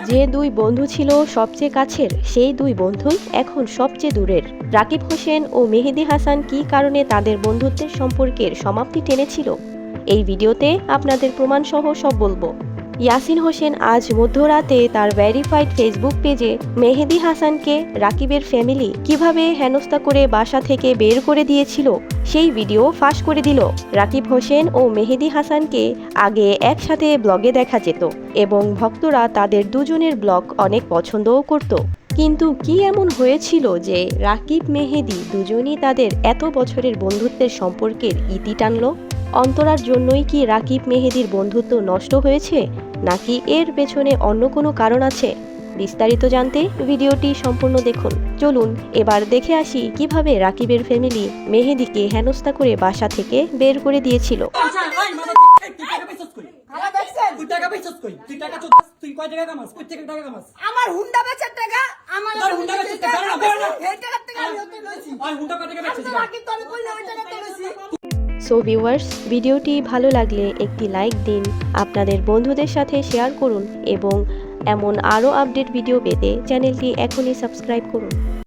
যে দুই বন্ধু ছিল সবচেয়ে কাছের, সেই দুই বন্ধুই এখন সবচেয়ে দূরের। রাকিব হোসেন ও মেহেদী হাসান কী কারণে তাদের বন্ধুত্বের সম্পর্কের সমাপ্তি টেনেছিল, এই ভিডিওতে আপনাদের প্রমাণসহ সব বলবো। ইয়াসিন হোসেন আজ মধ্যরাতে তার ভেরিফাইড ফেসবুক পেজে মেহেদী হাসানকে রাকিবের ফ্যামিলি কিভাবে হেনস্থা করে বাসা থেকে বের করে দিয়েছিল সেই ভিডিও ফাঁস করে দিল। রাকিব হোসেন ও মেহেদী হাসানকে আগে একসাথে ব্লগে দেখা যেত এবং ভক্তরা তাদের দুজনের ব্লগ অনেক পছন্দও করত। কিন্তু কি এমন হয়েছিল যে রাকিব মেহেদী দুজনই তাদের এত বছরের বন্ধুত্বের সম্পর্কের ইতি টানল? অন্তরার জন্যই কি রাকিব মেহেদীর বন্ধুত্ব নষ্ট হয়েছে, নাকি এর পেছনে অন্য কোনো কারণ আছে? বিস্তারিত জানতে ভিডিওটি সম্পূর্ণ দেখুন। চলুন এবার দেখে আসি কিভাবে রাকিবের ফ্যামিলি মেহেদীকে হেনস্থা করে বাসা থেকে বের করে দিয়েছিল। সো ভিউয়ার্স, ভিডিওটি ভালো লাগলে একটি লাইক দিন, আপনাদের বন্ধুদের সাথে শেয়ার করুন এবং এমন আরও আপডেট ভিডিও পেতে চ্যানেলটি এখনই সাবস্ক্রাইব করুন।